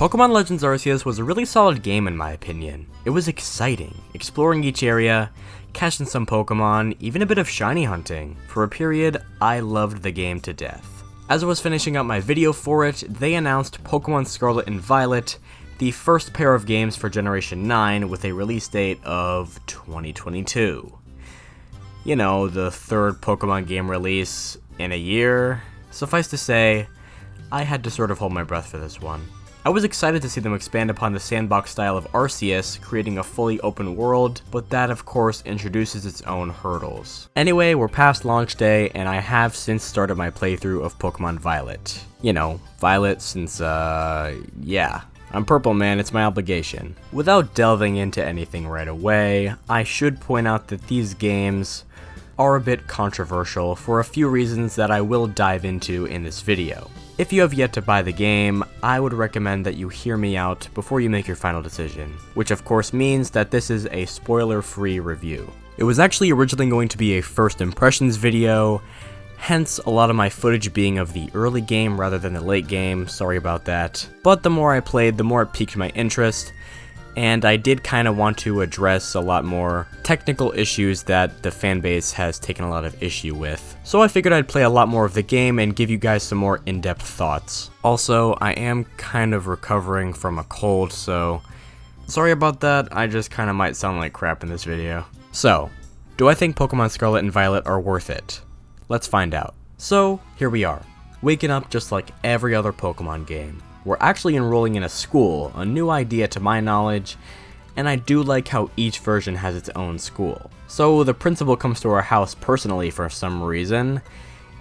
Pokémon Legends Arceus was a really solid game in my opinion. It was exciting, exploring each area, catching some Pokemon, even a bit of shiny hunting. For a period, I loved the game to death. As I was finishing up my video for it, they announced Pokémon Scarlet and Violet, the first pair of games for Generation 9 with a release date of 2022. You know, the third Pokemon game release in a year. Suffice to say, I had to sort of hold my breath for this one. I was excited to see them expand upon the sandbox style of Arceus, creating a fully open world, but that of course introduces its own hurdles. Anyway, we're past launch day, and I have since started my playthrough of Pokemon Violet. You know, Violet since, yeah. I'm purple, man, it's my obligation. Without delving into anything right away, I should point out that these games are a bit controversial for a few reasons that I will dive into in this video. If you have yet to buy the game, I would recommend that you hear me out before you make your final decision, which of course means that this is a spoiler-free review. It was actually originally going to be a first impressions video, hence a lot of my footage being of the early game rather than the late game, sorry about that. But the more I played, the more it piqued my interest, and I did kind of want to address a lot more technical issues that the fanbase has taken a lot of issue with. So I figured I'd play a lot more of the game and give you guys some more in-depth thoughts. Also, I am kind of recovering from a cold, so sorry about that, I just kind of might sound like crap in this video. So, do I think Pokemon Scarlet and Violet are worth it? Let's find out. So, here we are, waking up just like every other Pokemon game. We're actually enrolling in a school, a new idea to my knowledge, and I do like how each version has its own school. So the principal comes to our house personally for some reason,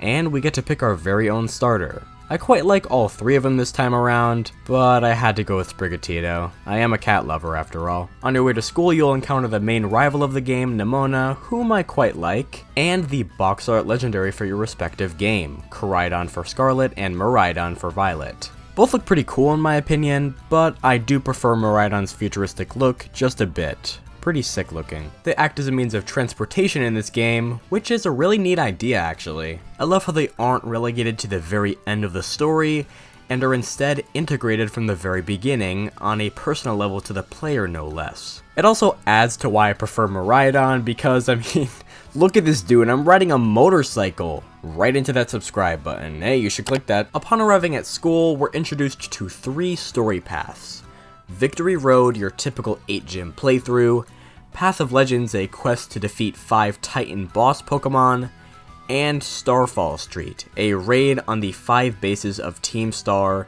and we get to pick our very own starter. I quite like all three of them this time around, but I had to go with Sprigatito. I am a cat lover after all. On your way to school, you'll encounter the main rival of the game, Nemona, whom I quite like, and the box art legendary for your respective game, Koraidon for Scarlet and Miraidon for Violet. Both look pretty cool in my opinion, but I do prefer Miraidon's futuristic look just a bit. Pretty sick looking. They act as a means of transportation in this game, which is a really neat idea actually. I love how they aren't relegated to the very end of the story, and are instead integrated from the very beginning, on a personal level to the player no less. It also adds to why I prefer Miraidon, because I mean, look at this dude, I'm riding a motorcycle right into that subscribe button. Hey, you should click that. Upon arriving at school, we're introduced to 3 story paths. Victory Road, your typical 8-gym playthrough, Path of Legends, a quest to defeat 5 Titan boss Pokemon, and Starfall Street, a raid on the 5 bases of Team Star,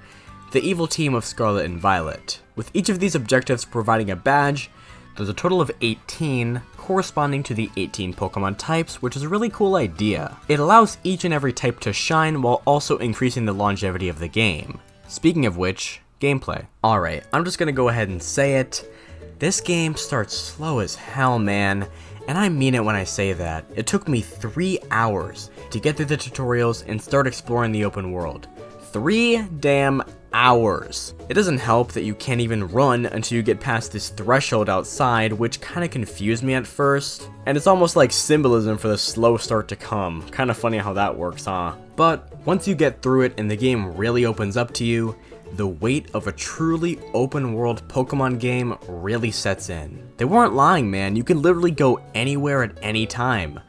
the evil team of Scarlet and Violet. With each of these objectives providing a badge, there's a total of 18, corresponding to the 18 Pokemon types, which is a really cool idea. It allows each and every type to shine while also increasing the longevity of the game. Speaking of which, gameplay. Alright, I'm just gonna go ahead and say it. This game starts slow as hell, man, and I mean it when I say that. It took me 3 hours to get through the tutorials and start exploring the open world. 3 damn hours. It doesn't help that you can't even run until you get past this threshold outside, which kinda confused me at first. And it's almost like symbolism for the slow start to come. Kinda funny how that works, huh? But once you get through it and the game really opens up to you, the weight of a truly open world Pokemon game really sets in. They weren't lying, man, you can literally go anywhere at any time.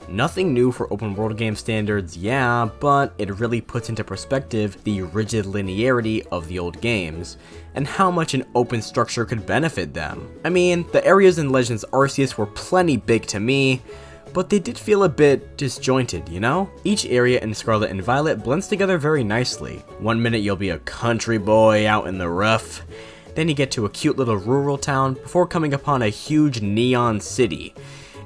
Nothing new for open world game standards, yeah, but it really puts into perspective the rigid linearity of the old games, and how much an open structure could benefit them. I mean, the areas in Legends Arceus were plenty big to me, but they did feel a bit disjointed, you know? Each area in Scarlet and Violet blends together very nicely. One minute you'll be a country boy out in the rough, then you get to a cute little rural town before coming upon a huge neon city.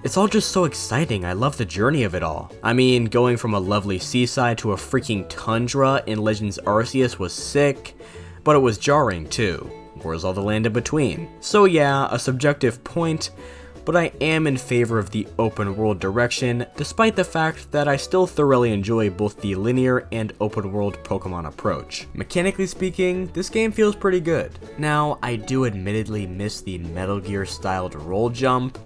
It's all just so exciting, I love the journey of it all. I mean, going from a lovely seaside to a freaking tundra in Legends Arceus was sick, but it was jarring too. Where's all the land in between? So yeah, a subjective point, but I am in favor of the open world direction, despite the fact that I still thoroughly enjoy both the linear and open world Pokemon approach. Mechanically speaking, this game feels pretty good. Now, I do admittedly miss the Metal Gear styled roll jump,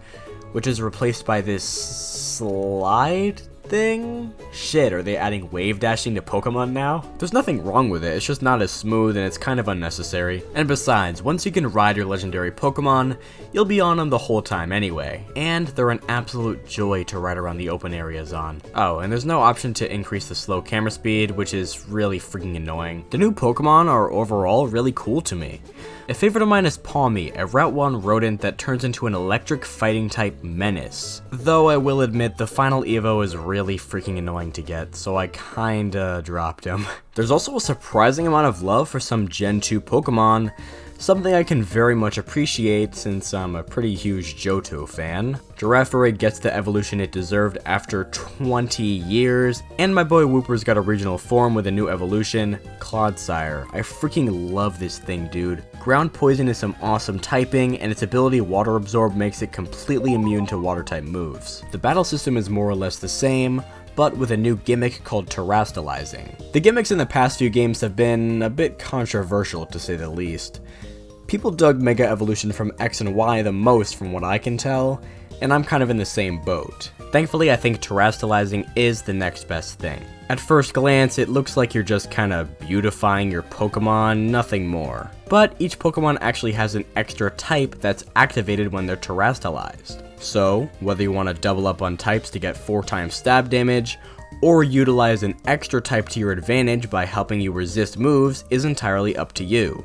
which is replaced by this slide thing? Shit, are they adding wave dashing to Pokemon now? There's nothing wrong with it, it's just not as smooth and it's kind of unnecessary. And besides, once you can ride your legendary Pokemon, you'll be on them the whole time anyway. And they're an absolute joy to ride around the open areas on. Oh, and there's no option to increase the slow camera speed, which is really freaking annoying. The new Pokemon are overall really cool to me. A favorite of mine is Palmy, a Route 1 rodent that turns into an electric fighting type menace. Though I will admit the final Evo is really freaking annoying to get, so I kinda dropped him. There's also a surprising amount of love for some Gen 2 Pokemon, something I can very much appreciate since I'm a pretty huge Johto fan. Girafarig gets the evolution it deserved after 20 years, and my boy Wooper's got a regional form with a new evolution, Clodsire. I freaking love this thing, dude. Ground Poison is some awesome typing, and its ability Water Absorb makes it completely immune to water type moves. The battle system is more or less the same, but with a new gimmick called terastallizing. The gimmicks in the past few games have been a bit controversial to say the least. People dug Mega Evolution from X and Y the most from what I can tell, and I'm kind of in the same boat. Thankfully, I think terastallizing is the next best thing. At first glance, it looks like you're just kinda beautifying your Pokemon, nothing more. But each Pokemon actually has an extra type that's activated when they're terastallized. So, whether you want to double up on types to get 4 times stab damage, or utilize an extra type to your advantage by helping you resist moves is entirely up to you.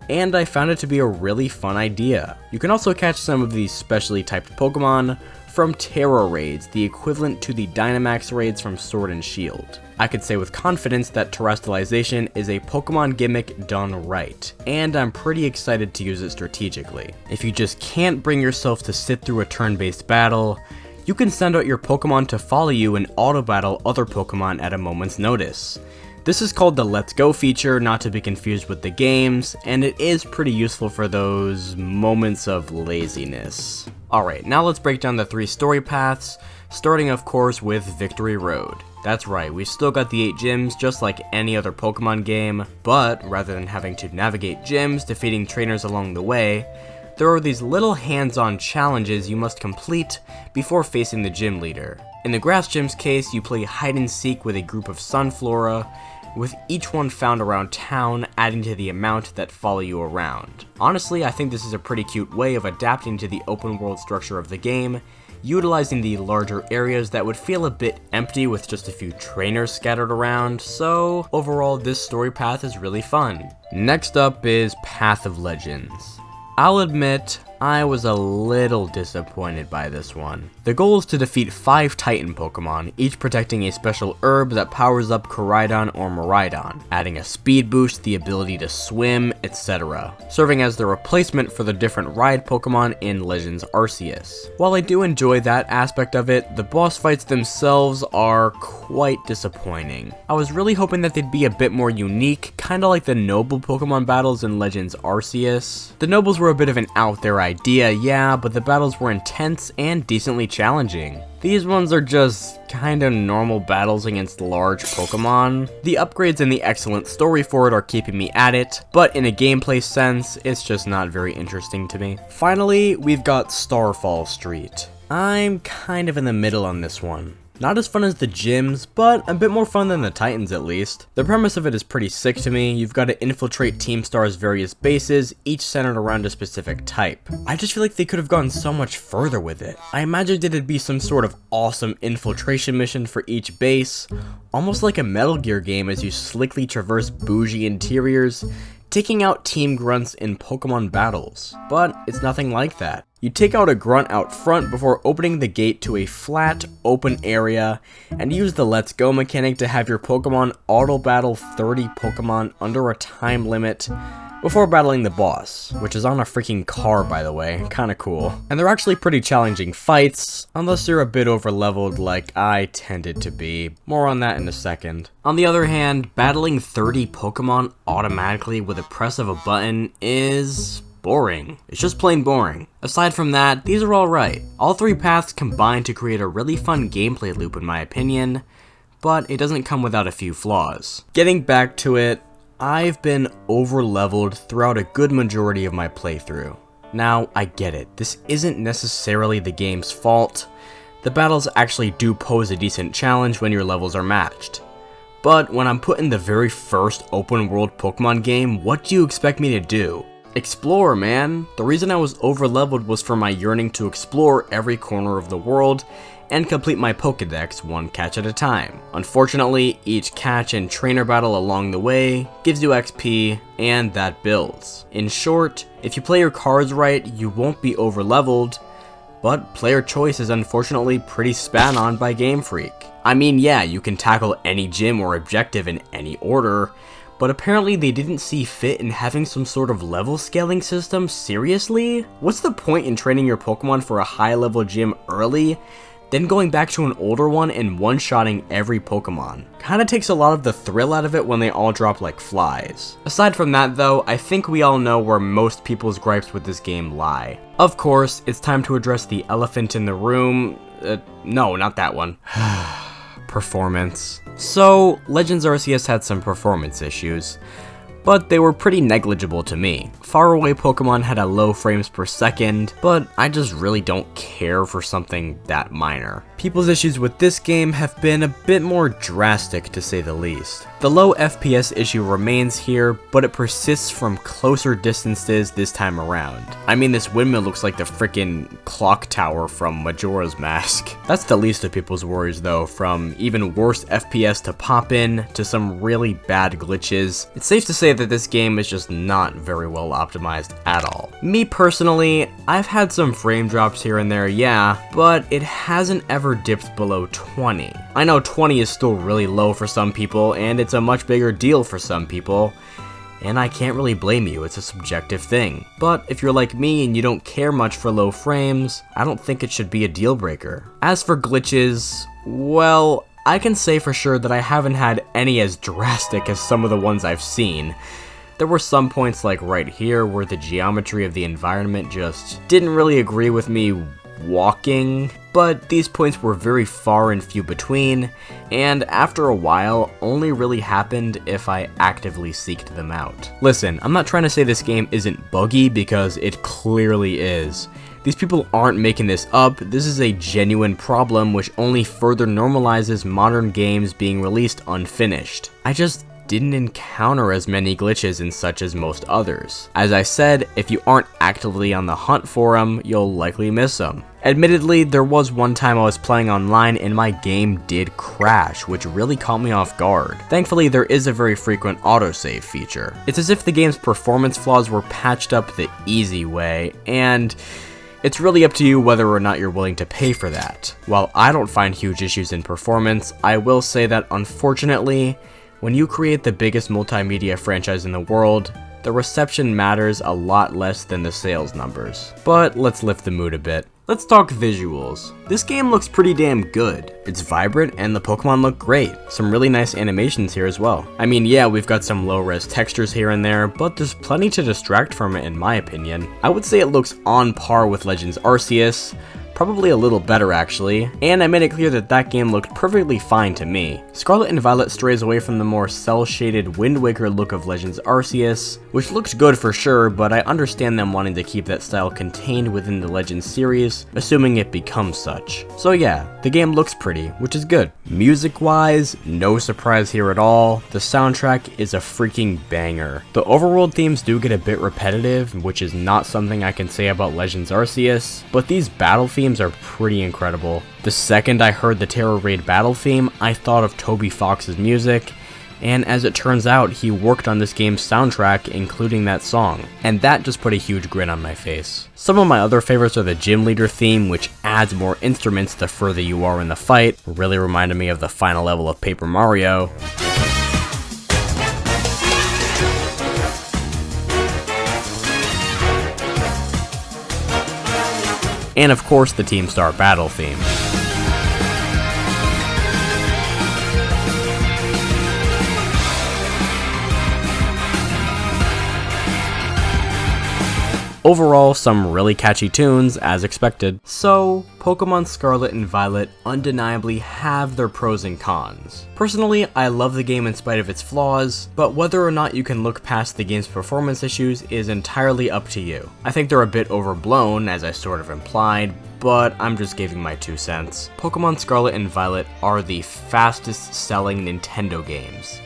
And I found it to be a really fun idea. You can also catch some of these specially typed Pokemon from Terra raids, the equivalent to the Dynamax raids from Sword and Shield. I could say with confidence that terastallization is a Pokemon gimmick done right, and I'm pretty excited to use it strategically. If you just can't bring yourself to sit through a turn-based battle, you can send out your Pokemon to follow you and auto-battle other Pokemon at a moment's notice. This is called the Let's Go feature, not to be confused with the games, and it is pretty useful for those moments of laziness. Alright, now let's break down the 3 story paths, starting of course with Victory Road. That's right, we still got the 8 gyms just like any other Pokemon game, but rather than having to navigate gyms, defeating trainers along the way, there are these little hands-on challenges you must complete before facing the gym leader. In the Grass Gym's case, you play hide and seek with a group of Sunflora, with each one found around town adding to the amount that follow you around. Honestly, I think this is a pretty cute way of adapting to the open world structure of the game, utilizing the larger areas that would feel a bit empty with just a few trainers scattered around, so overall this story path is really fun. Next up is Path of Legends. I'll admit, I was a little disappointed by this one. The goal is to defeat 5 Titan Pokemon, each protecting a special herb that powers up Koraidon or Miraidon, adding a speed boost, the ability to swim, etc., serving as the replacement for the different ride Pokemon in Legends Arceus. While I do enjoy that aspect of it, the boss fights themselves are quite disappointing. I was really hoping that they'd be a bit more unique, kinda like the Noble Pokemon battles in Legends Arceus. The Nobles were a bit of an out there idea, yeah, but the battles were intense and decently challenging. These ones are just kinda normal battles against large Pokemon. The upgrades and the excellent story for it are keeping me at it, but in a gameplay sense, it's just not very interesting to me. Finally, we've got Starfall Street. I'm kind of in the middle on this one. Not as fun as the gyms, but a bit more fun than the Titans at least. The premise of it is pretty sick to me. You've got to infiltrate Team Star's various bases, each centered around a specific type. I just feel like they could have gone so much further with it. I imagined it'd be some sort of awesome infiltration mission for each base, almost like a Metal Gear game as you slickly traverse bougie interiors, taking out team grunts in Pokemon battles. But it's nothing like that. You take out a grunt out front before opening the gate to a flat, open area, and use the Let's Go mechanic to have your Pokemon auto-battle 30 Pokemon under a time limit before battling the boss, which is on a freaking car by the way, kinda cool. And they're actually pretty challenging fights, unless you're a bit over-leveled like I tended to be. More on that in a second. On the other hand, battling 30 Pokemon automatically with a press of a button is boring. It's just plain boring. Aside from that, these are alright. All 3 paths combine to create a really fun gameplay loop in my opinion, but it doesn't come without a few flaws. Getting back to it, I've been over-leveled throughout a good majority of my playthrough. Now, I get it, this isn't necessarily the game's fault, The battles actually do pose a decent challenge when your levels are matched. But when I'm put in the very first open world Pokemon game, what do you expect me to do? Explore, man! The reason I was overleveled was for my yearning to explore every corner of the world and complete my Pokédex one catch at a time. Unfortunately, each catch and trainer battle along the way gives you XP, and that builds. In short, if you play your cards right, you won't be overleveled, but player choice is unfortunately pretty spat on by Game Freak. I mean, yeah, you can tackle any gym or objective in any order, but apparently they didn't see fit in having some sort of level scaling system. Seriously? What's the point in training your Pokemon for a high level gym early, then going back to an older one and one-shotting every Pokemon? Kinda takes a lot of the thrill out of it when they all drop like flies. Aside from that though, I think we all know where most people's gripes with this game lie. Of course, it's time to address the elephant in the room. No, not that one. Performance. So, Legends Arceus had some performance issues, but they were pretty negligible to me. Faraway Pokemon had a low frames per second, but I just really don't care for something that minor. People's issues with this game have been a bit more drastic, to say the least. The low FPS issue remains here, but it persists from closer distances this time around. I mean, this windmill looks like the frickin' clock tower from Majora's Mask. That's the least of people's worries though, from even worse FPS to pop-in, to some really bad glitches. It's safe to say that this game is just not very well optimized at all. Me personally, I've had some frame drops here and there, yeah, but it hasn't ever dipped below 20. I know 20 is still really low for some people, and it's a much bigger deal for some people, and I can't really blame you, it's a subjective thing. But if you're like me and you don't care much for low frames, I don't think it should be a deal breaker. As for glitches, well, I can say for sure that I haven't had any as drastic as some of the ones I've seen. There were some points like right here where the geometry of the environment just didn't really agree with me walking, but these points were very far and few between, and after a while only really happened if I actively seeked them out. Listen, I'm not trying to say this game isn't buggy, because it clearly is. These people aren't making this up, this is a genuine problem which only further normalizes modern games being released unfinished. I just didn't encounter as many glitches and such as most others. As I said, if you aren't actively on the hunt for them, you'll likely miss them. Admittedly, there was one time I was playing online and my game did crash, which really caught me off guard. Thankfully, there is a very frequent autosave feature. It's as if the game's performance flaws were patched up the easy way, and it's really up to you whether or not you're willing to pay for that. While I don't find huge issues in performance, I will say that unfortunately, when you create the biggest multimedia franchise in the world, the reception matters a lot less than the sales numbers. But let's lift the mood a bit. Let's talk visuals. This game looks pretty damn good. It's vibrant and the Pokemon look great. Some really nice animations here as well. I mean, yeah, we've got some low-res textures here and there, but there's plenty to distract from it in my opinion. I would say it looks on par with Legends Arceus, probably a little better actually, and I made it clear that that game looked perfectly fine to me. Scarlet and Violet strays away from the more cel-shaded Wind Waker look of Legends Arceus, which looks good for sure, but I understand them wanting to keep that style contained within the Legends series, assuming it becomes such. So yeah, the game looks pretty, which is good. Music-wise, no surprise here at all. The soundtrack is a freaking banger. The overworld themes do get a bit repetitive, which is not something I can say about Legends Arceus, but these battle themes are pretty incredible. The second I heard the Terror Raid battle theme, I thought of Toby Fox's music, and as it turns out, he worked on this game's soundtrack, including that song, and that just put a huge grin on my face. Some of my other favorites are the Gym Leader theme, which adds more instruments the further you are in the fight, really reminded me of the final level of Paper Mario. And of course the Team Star battle theme. Overall, some really catchy tunes, as expected. So, Pokémon Scarlet and Violet undeniably have their pros and cons. Personally, I love the game in spite of its flaws, but whether or not you can look past the game's performance issues is entirely up to you. I think they're a bit overblown, as I sort of implied, but I'm just giving my 2 cents. Pokémon Scarlet and Violet are the fastest selling Nintendo games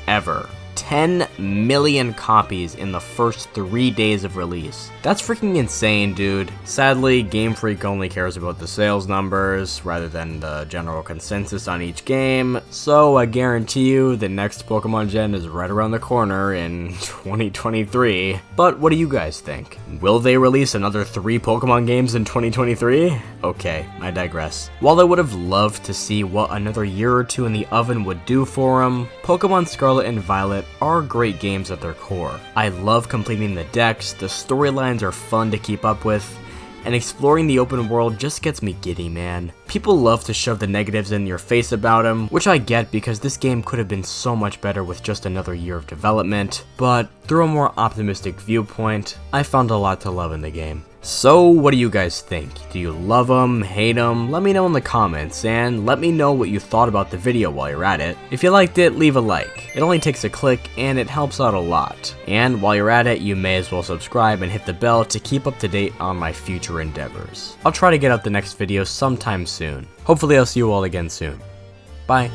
ever. 10 million copies in the first 3 days of release. That's freaking insane, dude. Sadly, Game Freak only cares about the sales numbers rather than the general consensus on each game, so I guarantee you the next Pokemon Gen is right around the corner in 2023. But what do you guys think? Will they release another 3 Pokemon games in 2023? Okay, I digress. While I would have loved to see what another year or 2 in the oven would do for them, Pokemon Scarlet and Violet are great games at their core. I love completing the decks, the storylines are fun to keep up with, and exploring the open world just gets me giddy, man. People love to shove the negatives in your face about them, which I get because this game could have been so much better with just another year of development, but through a more optimistic viewpoint, I found a lot to love in the game. So what do you guys think? Do you love them, hate them? Let me know in the comments, and let me know what you thought about the video while you're at it. If you liked it, leave a like. It only takes a click, and it helps out a lot. And while you're at it, you may as well subscribe and hit the bell to keep up to date on my future endeavors. I'll try to get out the next video sometime soon. Hopefully I'll see you all again soon. Bye.